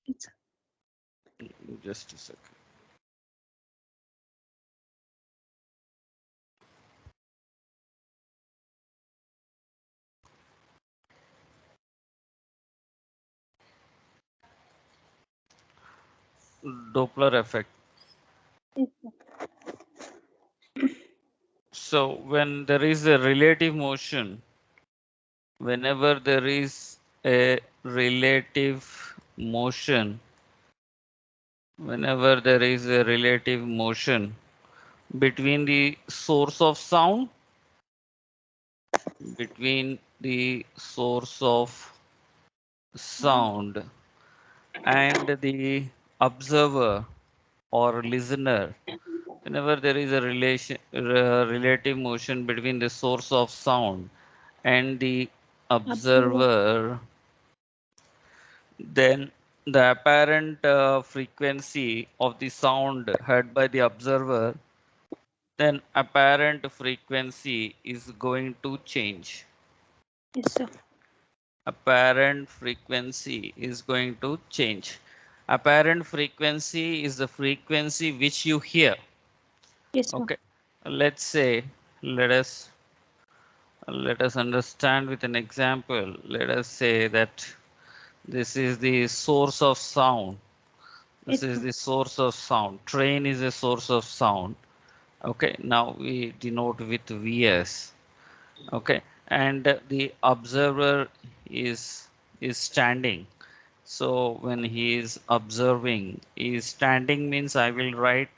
Yes, sir. Just a second. Doppler effect. Yes, sir. So when there is a relative motion, whenever there is a relative motion, whenever there is a relative motion between the source of sound, between the source of sound and the observer or listener, whenever there is a relative motion between the source of sound and the Observer. observer, then the apparent frequency of the sound heard by the observer, then apparent frequency is going to change. Yes, sir. Apparent frequency is going to change. Apparent frequency is the frequency which you hear. Yes, sir. Okay. Let's say, let us let us understand with an example. Let us say that this is the source of sound. Yes, This is sir. the source of sound. Train is a source of sound. Okay. Now we denote with Vs. Okay. And the observer is is standing. So when he is observing, he is standing means I will write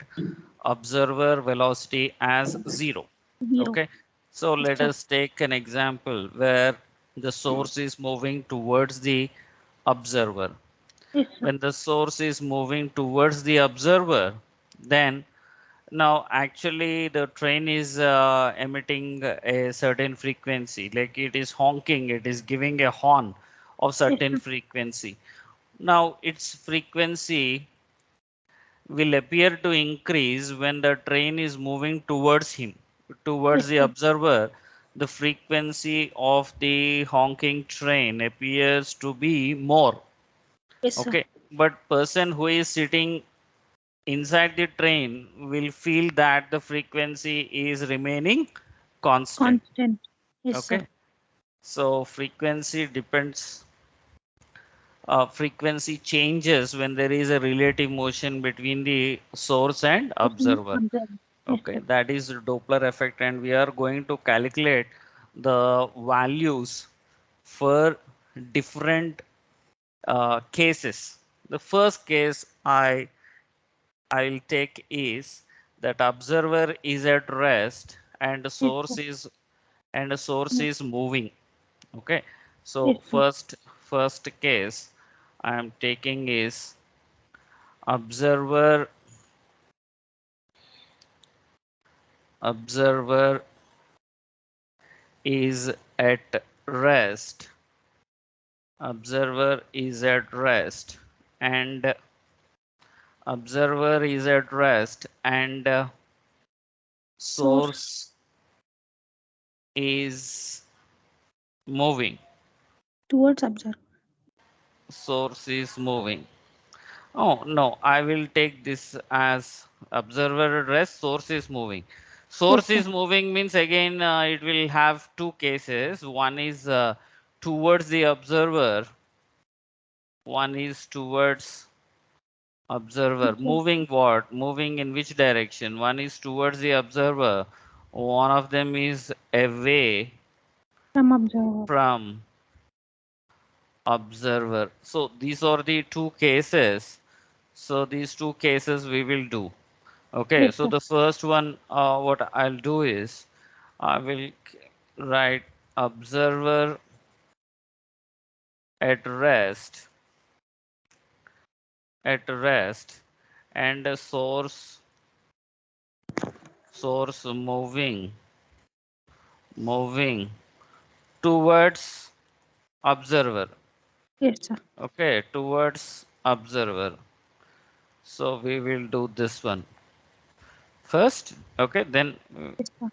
observer velocity as 0. Zero. Okay. So Yes, let sir. us take an example where the source is moving towards the observer. Yes, sir. When the source is moving towards the observer, then now actually the train is emitting a certain frequency, like it is honking, it is giving a horn of Yes, certain sir. frequency. Now its frequency will appear to increase when the train is moving towards him, Yes, towards the sir. observer. The frequency of the honking train appears to be more. Yes, sir. Okay, but person who is sitting inside the train will feel that the frequency is remaining constant. Constant. Yes, sir. Okay, so frequency changes when there is a relative motion between the source and Person observer. observer. Yes, Okay, sir. that is Doppler effect, and we are going to calculate the values for different cases. The first case I'll take is that observer is at rest and the Yes, source sir. is moving. Okay, Yes, so sir. first case I am taking is observer observer is at rest. Observer is at rest and observer is at rest and Source source is moving. towards observer. Source is moving. Oh no, I will take this as observer at rest, source is moving. Yes, Source sir. is moving means again it will have two cases. One is towards the observer, one is towards observer. Observer. Moving what? Moving in which direction? One is towards the observer, one of them is away From observer. from observer. So these are the two cases. So these two cases we will do. Okay, Yes, so sir. the first one, what I'll do is I will write observer at rest, and a source moving towards observer. Yes, sir. Okay, towards observer. So we will do this one first. Okay, then Yes, sir.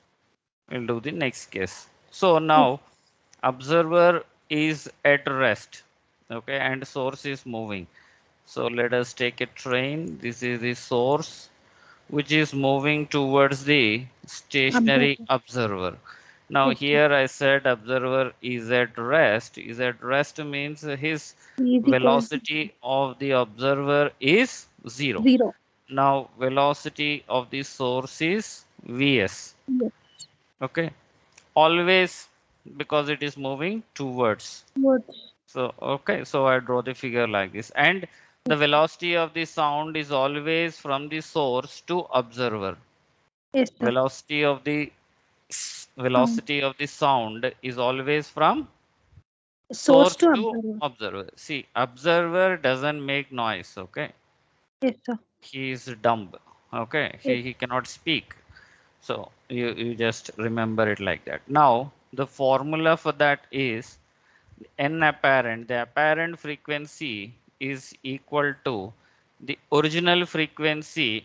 we'll do the next case. So Yes, now observer is at rest. Okay, and source is moving. So let us take a train. This is the source which is moving towards the stationary Observer. observer. Now Yes, sir. here I said observer is at rest. Is at rest means his E is equal to velocity of the observer is 0. 0. Now velocity of the source is Vs. Yes. Okay. Always because it is moving towards. Words. So, okay, so I draw the figure like this. And the Yes, sir. velocity of the sound is always from the source to observer. Yes, sir. Velocity of the Sound. velocity of the sound is always from Source source to to observer. observer. See, observer doesn't make noise, okay? Yes, sir. He is dumb, okay? Yes. He cannot speak. So you just remember it like that. Now, the formula for that is n apparent, the apparent frequency is equal to the original frequency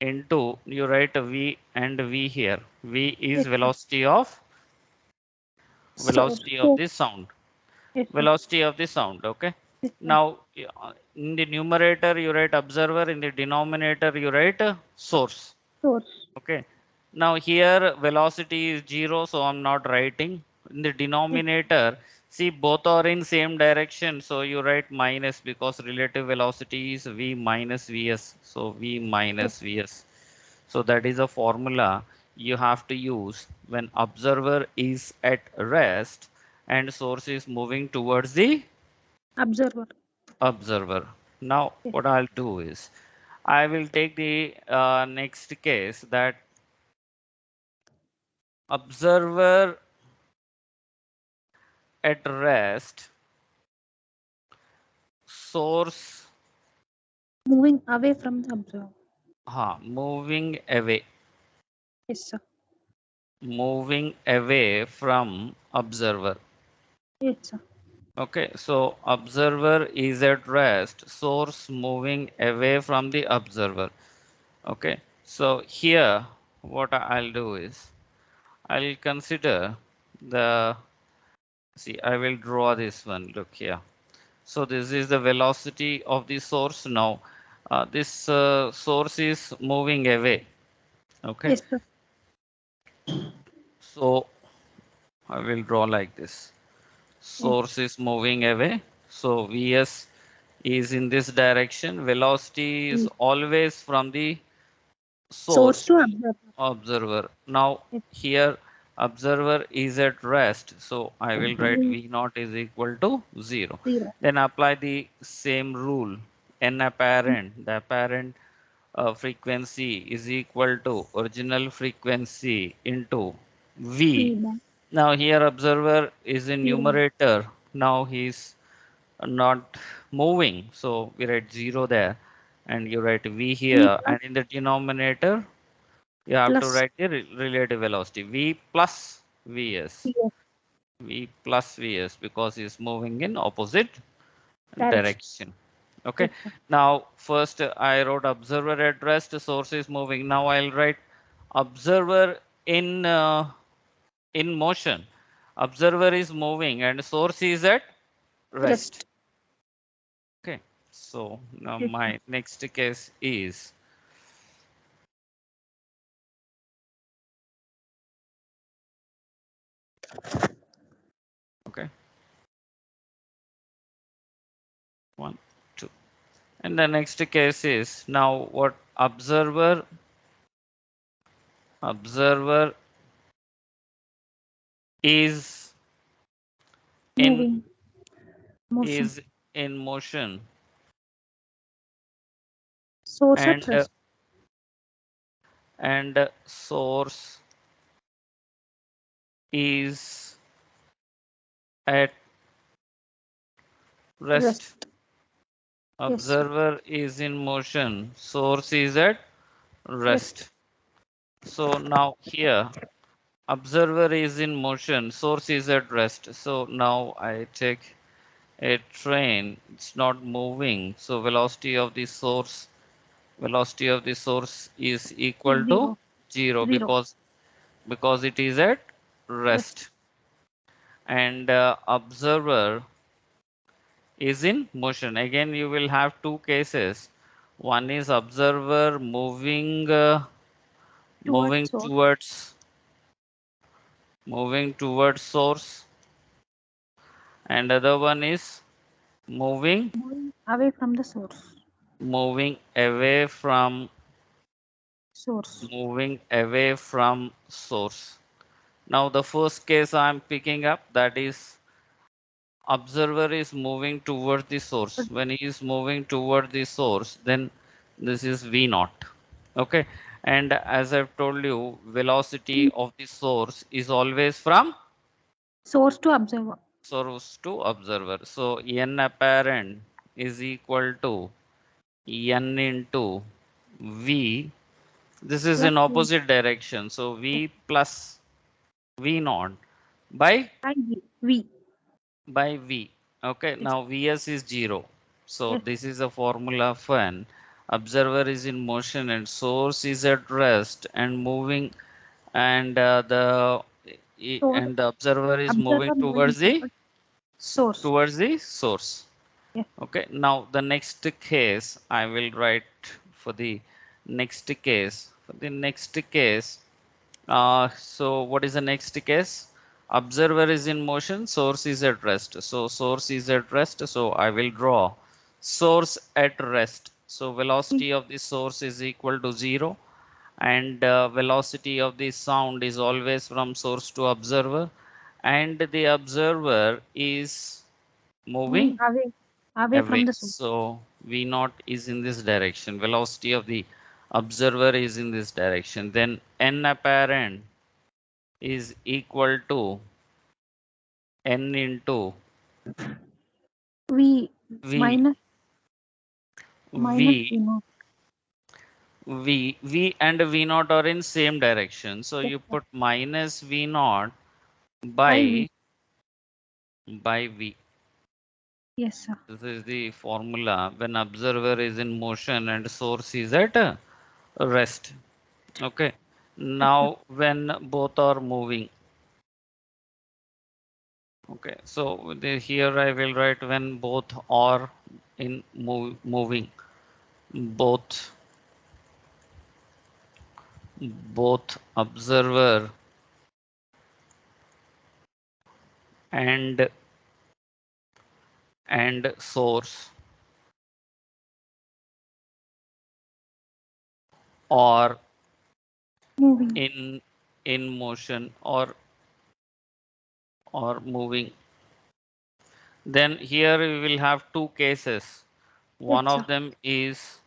into, you write a v and v here. V is Yes, sir. Source. velocity of So, this sound. yes, sir. Velocity of the sound, okay? Yes, sir. Now, in the numerator, you write observer, in the denominator, you write source. Source. Okay. Now here velocity is 0, so I'm not writing. In the Yes. denominator, see both are in same direction, so you write minus because relative velocity is v minus vs. So v Yes. minus vs. So that is a formula you have to use when observer is at rest and source is moving towards the Observer. observer. Now Yes. what I'll do is I will take the next case that observer at rest, source Moving away from the observer. moving away, Yes, sir. from observer. Yes, sir. Okay, so observer is at rest, source moving away from the observer. Okay, so here what I'll do is I'll consider the, see, I will draw this one. Look here. So this is the velocity of the source now. This source is moving away. Okay, Yes, sir. so I will draw like this. Yes. Source is moving away. So Vs is in this direction. Velocity is Yes. always from the Source source to to observer. observer. Now Yes. here observer is at rest. So I will write Moving V naught is equal to 0. 0. Then apply the same rule. N apparent, the apparent frequency is equal to original frequency into V. Feedback. Now here observer is in Feedback. numerator. Now he's not moving. So we write 0 there and you write V V here. plus And in the denominator, you have to plus write the relative velocity. V plus Vs. Vs. V plus Vs because it's moving in opposite Direction. direction. Okay. Yes, sir. Now first I wrote observer at rest, source is moving. Now I'll write observer in motion. Observer is moving and source is at rest. Rest. Okay. So now Yes, sir. my next case is, okay, 1, 2. And the next case is now what observer is in Moving. Motion. is in motion Source at and rest. source is at rest. Rest. Yes, sir. Observer is in motion, source is at Rest. rest. So now here observer is in motion, source is at rest. So now I take a train, it's not moving. So velocity of the source is Is equal to 0. 0 0. because it is at Rest. rest. And observer is in motion. Again, you will have two cases. One is observer Towards moving source. towards source, and other one is moving Moving away from the source. moving away from Source. source. Now the first case I'm picking up, that is observer is moving toward the source. When he is moving toward the source, then this is v naught. Okay, and as I've told you, velocity of the source is always from Source to observer. source to observer. So n apparent is equal to n into v. This is Plus in V. opposite direction, so v plus v naught by By V. V. v. Okay, Yes. now vs is 0. So Yes. this is a formula of when observer is in motion and source is at rest and moving, and So and the observer is moving observer moving towards source. towards the source. Yes. Okay, now the next case I will write for the next case. For the next case, so what is the next case? Observer is in motion, source is at rest. So source is at rest, so I will draw source at rest. So V. velocity of the source is equal to 0, and velocity of the sound is always from source to observer, and the observer is Moving moving away. Away from away. the source. So v naught is in this direction. Velocity of the observer is in this direction. Then n apparent is equal to n into V. v Minus v V naught. v and v naught are in same direction. So Yes, you sir. put minus v naught By V. by v. Yes, sir. This is the formula when observer is in motion and source is at rest. Okay. Yes, sir. Now when both are moving. Okay. So here I will write when both are in moving. Both observer and source are Moving. in motion or moving. Then here we will have two cases. Yes, One sir. of them is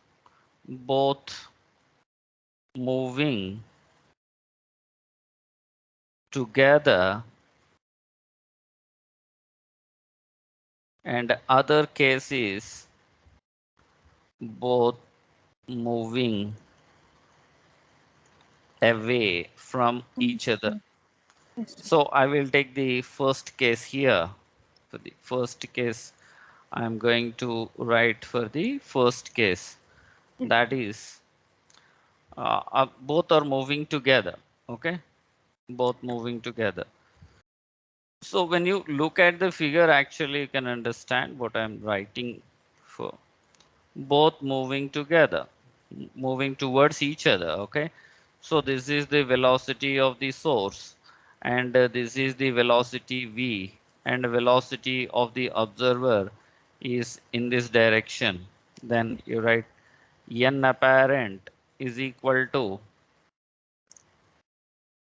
both moving together, and other case is both moving away from Mm, each other. yes, yes, sir. So I will take the first case here. For the first case, I am going to write for the first case. Yes. That is, both are moving together. Okay, both moving together. So when you look at the figure, actually you can understand what I'm writing for. Both moving together, moving towards each other. Okay, so this is the velocity of the source, and this is the velocity v, and velocity of the observer is in this direction. Then you write n apparent is equal to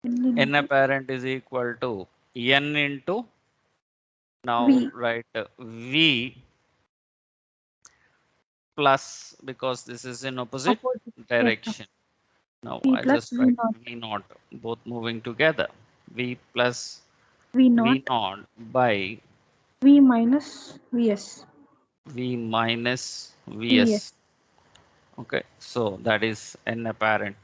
N n into apparent is equal to n into, now V. write v plus, because this is in opposite Opposite. Yes, sir. direction. Now V I plus just V write naught. V naught, both moving together. V plus V naught. V naught by V minus Vs. V minus Vs. Vs. Okay, so that is n apparent.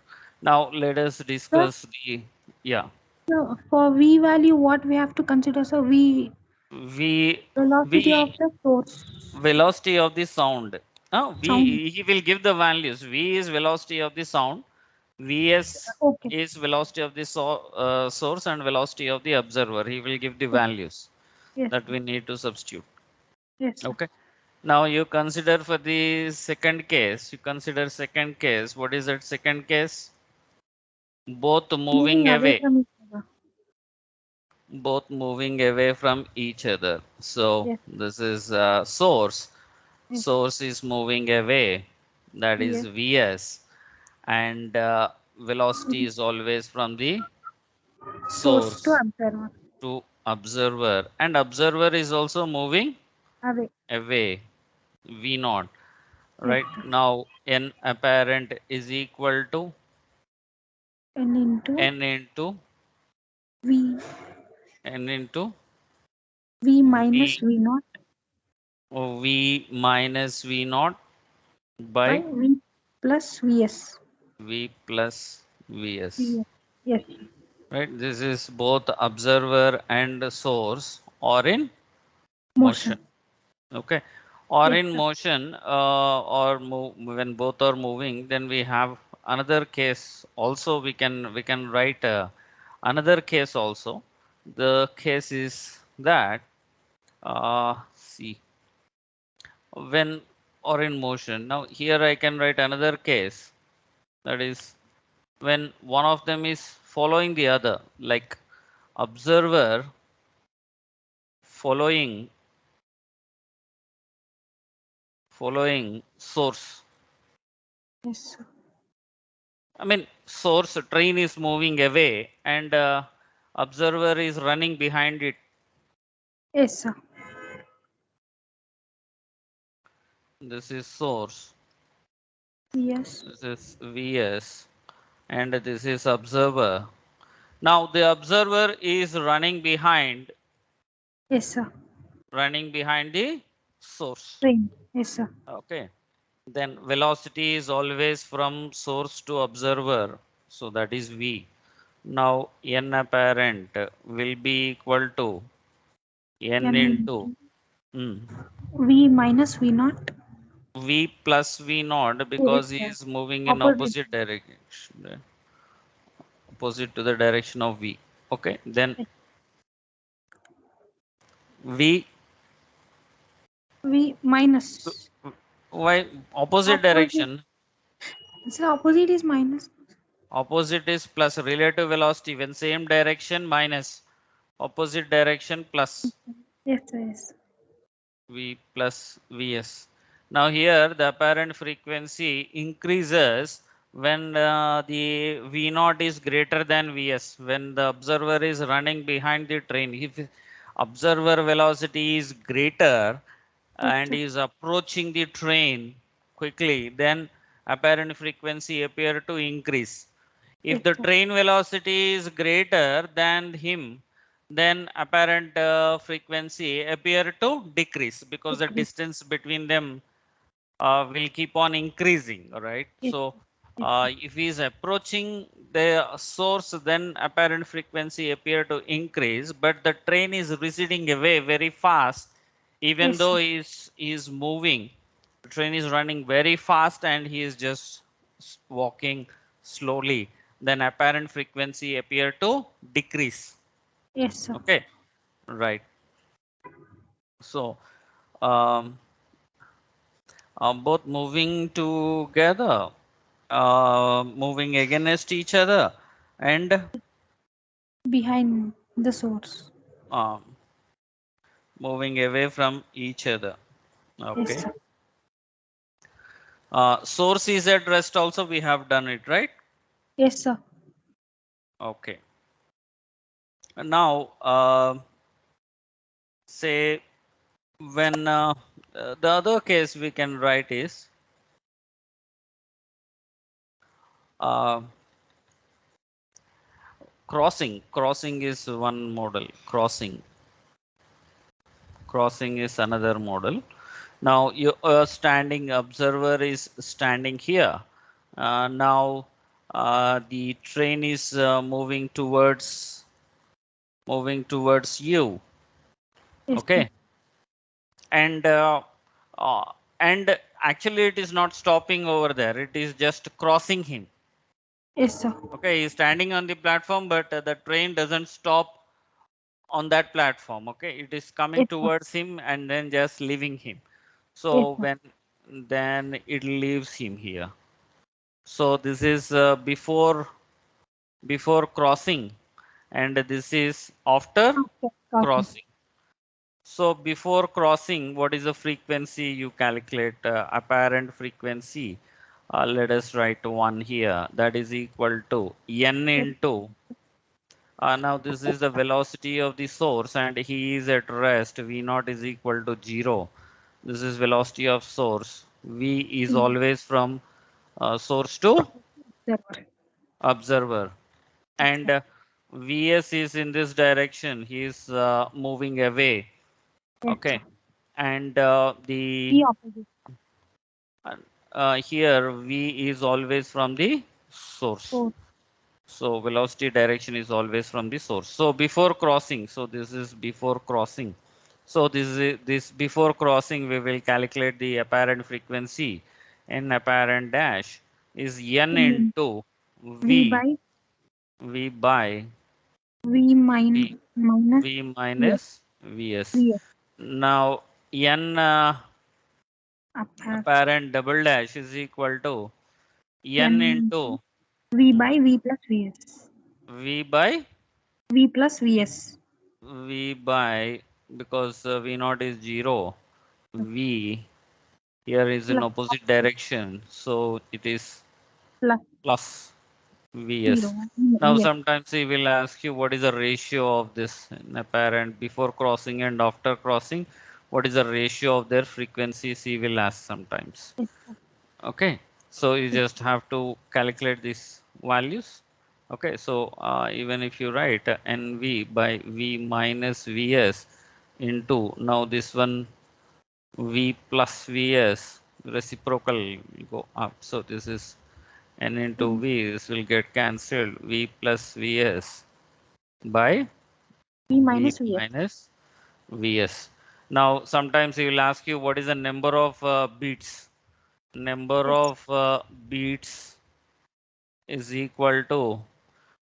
Now let us Sir, discuss the, yeah, so for V value, what we have to consider? So V V velocity of V the source velocity of the sound. sound. He will give the values. V is velocity of the sound. Vs Okay. is velocity of the source, and velocity of the observer. He will give the Yes, values yes, that sir. we need to substitute. Yes, sir. Okay. Now you consider for the second case, you consider second case. What is that second case? Both Moving moving away away, from each other. both moving away from each other. So Yes. this is source. Yes. Source is moving away, that is Yes. Vs, and velocity is always from the Source to source observer. to observer, and observer is also moving Away. away, V naught. Yes, Right sir. now, n apparent is equal to And into n into V. n into V minus V V naught V minus V naught by by V plus Vs. V plus Vs. Vs. Yes. Right, this is both observer and source or in Motion. motion. Okay, or Yes, in sir. motion, or move when both are moving, then we have another case also. We can write another case also. The case is that see, when or in motion. Now here I can write another case, that is when one of them is following the other, like observer following source. Yes, sir. I mean, source train is moving away and observer is running behind it. Yes, sir. This is source. Yes. This is Vs, and this is observer. Now the observer is Yes, sir. running behind the source. Train. Yes, sir. Okay. Then velocity is always from source to observer. So that is V. Now n apparent will be equal to n N into into hmm, V minus V naught. V plus V naught, Yes, because he sir. is moving in Opposite. opposite direction, opposite to the direction of V. Okay, then Yes. V, V minus. why opposite Opposite. direction? So opposite is minus. Opposite is plus, relative velocity when same direction minus, opposite direction plus. Yes, sir. Yes. V plus Vs. Now here the apparent frequency increases when the V naught is greater than Vs, when the observer is running behind the train. If observer velocity is greater Yes, and sir. is approaching the train quickly, then apparent frequency appear to increase. If Yes, the sir. train velocity is greater than him, then apparent frequency appear to decrease, because the Decrease. distance between them will keep on increasing, right? Yes, So sir. Yes, sir. if he is approaching the source, then apparent frequency appear to increase, but the train is receding away very fast. Even Yes, though sir. he is moving, the train is running very fast and he is just walking slowly, then apparent frequency appear to decrease. Yes, sir. Okay, right. So um, both moving together, moving against each other, and Behind the source. um, moving away from each other. Yes, Okay. sir. Source is at rest also, we have done it, right? Yes, sir. Okay. Now, say when the other case we can write is uh, crossing. Crossing is one model. Crossing is another model. Now, you standing observer is standing here. Now, the train is moving towards you. Yes, sir. Okay, and uh, and actually it is not stopping over there. It is just crossing him. Yes, sir. Okay, he's standing on the platform, but the train doesn't stop on that platform. Okay, it is coming Yes, sir. towards him and then just leaving him. Yes, So sir. when then it leaves him here. So this is before crossing, and this is after After crossing. crossing. So before crossing, what is the frequency you calculate? Apparent frequency. Let us write one here. That is equal to n Yes, into. Now this is the velocity of the source, and he is at rest. V naught is equal to 0. This is velocity of source. V is mm, always from source to observer. observer, Yes, and sir. Vs is in this direction. He is moving away. Yes, sir. Okay, and the The opposite. here V is always from the source. So, So velocity direction is always from the source. So before crossing, so this is before crossing. So this before crossing, we will calculate the apparent frequency. N apparent dash is n mm, into V V, by V by V V, minus V Vs. minus Vs. Vs. Now n Apart. apparent double dash is equal to n N into V by V plus Vs. V by V plus Vs. V by, because V naught is 0, V here is in Plus opposite opposite. direction, so it is Plus plus Vs. 0. Now Vs. sometimes he will ask you what is the ratio of this in apparent before crossing and after crossing. What is the ratio of their frequencies, he will ask sometimes. Yes, sir. Okay, so you Yes, just have to calculate these values. Okay, so even if you write NV by V minus Vs into, now this one V plus Vs reciprocal will go up. So this is N into mm, V, this will get cancelled. V plus Vs by V V minus Vs. minus Vs. Now sometimes he will ask you what is the number of beats. Number Yes. of beats is equal to,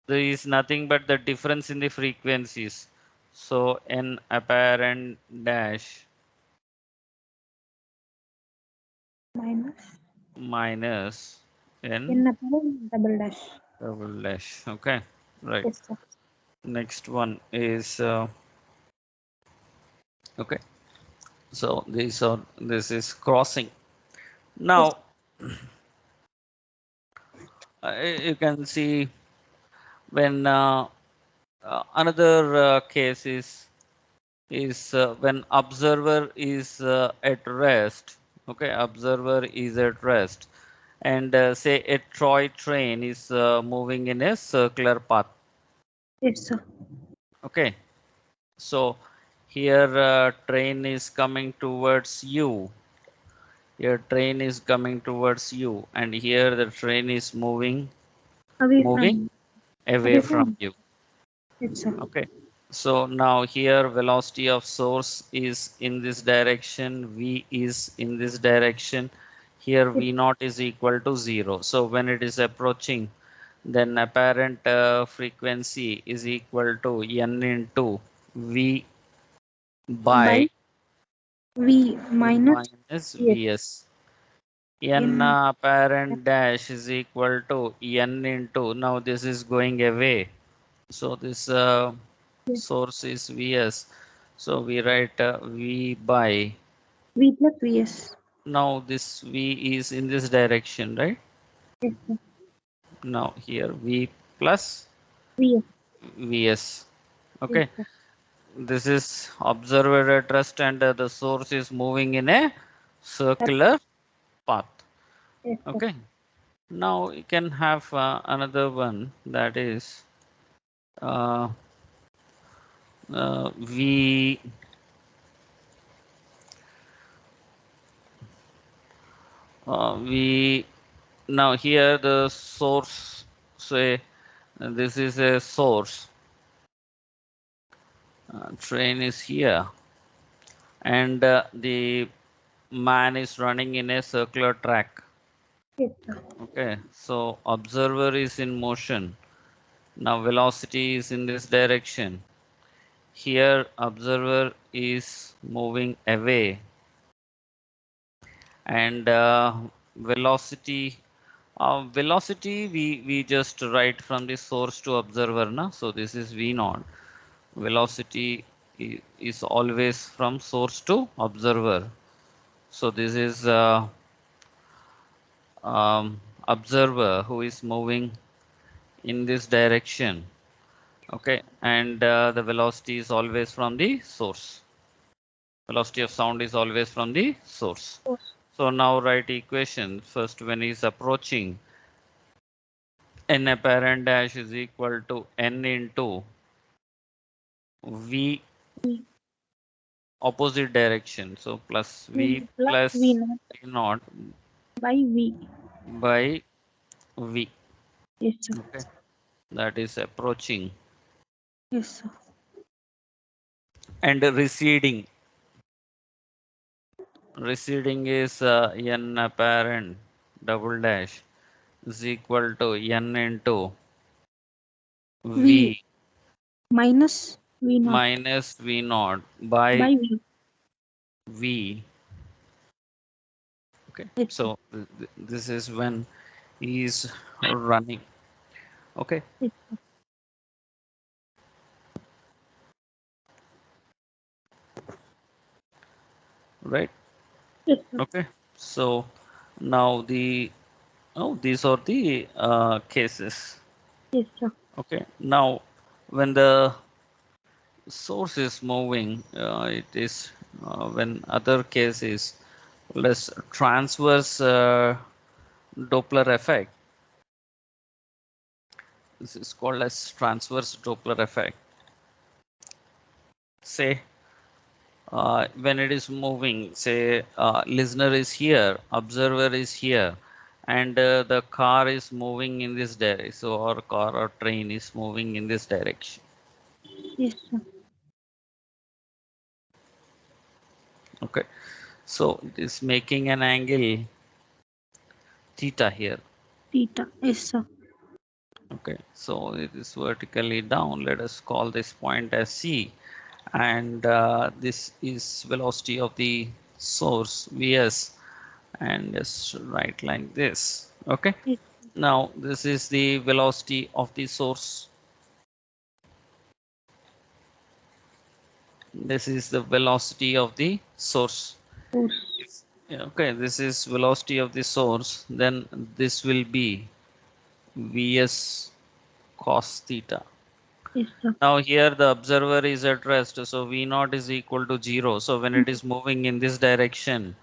there is nothing but the difference in the frequencies. So n apparent dash Minus minus n N apparent double dash. double dash. Okay, right. Yes, sir. Next one is okay. So this is crossing. Yes. Now you can see when another case is when observer is at rest. Okay, observer is at rest, and say a toy train is moving in a circular path. Yes, sir. Okay, so here train is coming towards you. Here train is coming towards you, and here the train is Away moving from. away Away from from. you. Yes, sir. Okay, so now here velocity of source is in this direction, V is in this direction. Here Yes. V naught is equal to 0. So when it is approaching, then apparent frequency is equal to n into V By by V V minus minus Vs. Vs. N In apparent dash is equal to n into, now this is going away. So this Yes. source is Vs. So we write V by, V plus Vs. now this V is in this direction, right? Yes, sir. Now here V plus Vs. Vs. Yes, Okay, sir. this is observer at rest, and the source is moving in a That- circular path. Yes, sir. Okay, now you can have another one, that is uh, V we now here the source, say this is a source, train is here, and the man is running in a circular track. Yes, sir. Okay, so observer is in motion. Now velocity is in this direction. Here observer is moving away. And velocity, we just write from the source to observer, na? So this is v naught. Velocity is always from source to observer. So this is observer who is moving in this direction. Okay, and the velocity is always from the source. Velocity of sound is always from the source. So now write equation. First, when he is approaching, n apparent dash is equal to n into v opposite direction. So plus v plus V plus naught v naught by V. by v. Yes, sir. Okay, that is approaching. Yes, sir. And receding. Receding is n apparent double dash is equal to n into V v minus V naught minus v naught by by V. v. Okay, Yes, sir. so this is when he is running. Okay, Yes, sir. right. Yes, sir. Okay, so now these are the cases. Yes, sir. Okay, now when the source is moving, it is when other case is less transverse Doppler effect. This is called as transverse Doppler effect. Say when it is moving, say listener is here, observer is here, and the car is moving in this direction. So our car or train is moving in this direction. Yes, sir. Okay, so it is making an angle theta here. Theta. Yes, sir. Okay, so it is vertically down. Let us call this point as C, and this is velocity of the source Vs, and just write like this. Okay, Yes, now this is the velocity of the source. This is the velocity of the source. force. Yeah, okay, this is velocity of the source. Then this will be Vs cos theta. Yes, sir. Now here the observer is at rest, so V naught is equal to 0. So when it is moving in this direction,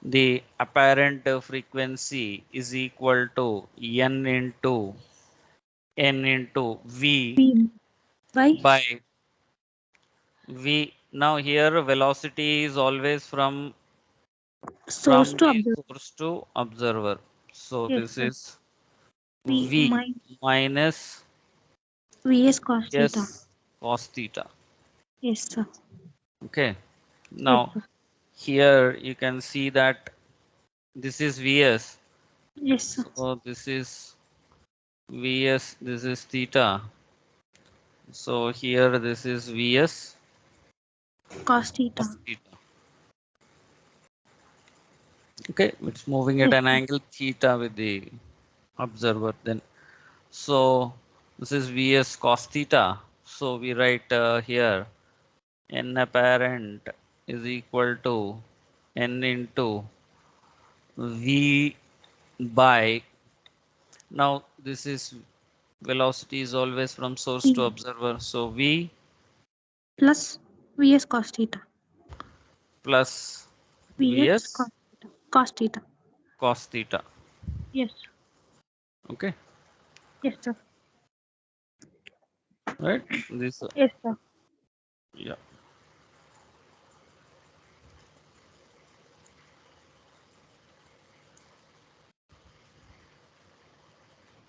the apparent frequency is equal to n into V V by by V. Now here velocity is always source from to the observe. source to observer. So Yes, this sir. is V V minus Vs cos theta. S cos theta. Yes, sir. Okay. Yes, Now sir. here you can see that this is Vs. Yes, sir. So this is Vs, this is theta. So here this is Vs Cos theta. cos theta. Okay, it's moving at Yes, an sir. angle theta with the observer then. So this is Vs cos theta. So we write here n apparent is equal to n into V by, now this is velocity is always from source to V observer. So V plus Vs cos theta. plus Vs Vs cos theta. Cos theta. cos theta. Yes. Okay, Yes, sir. right? This, Yes, sir. yeah.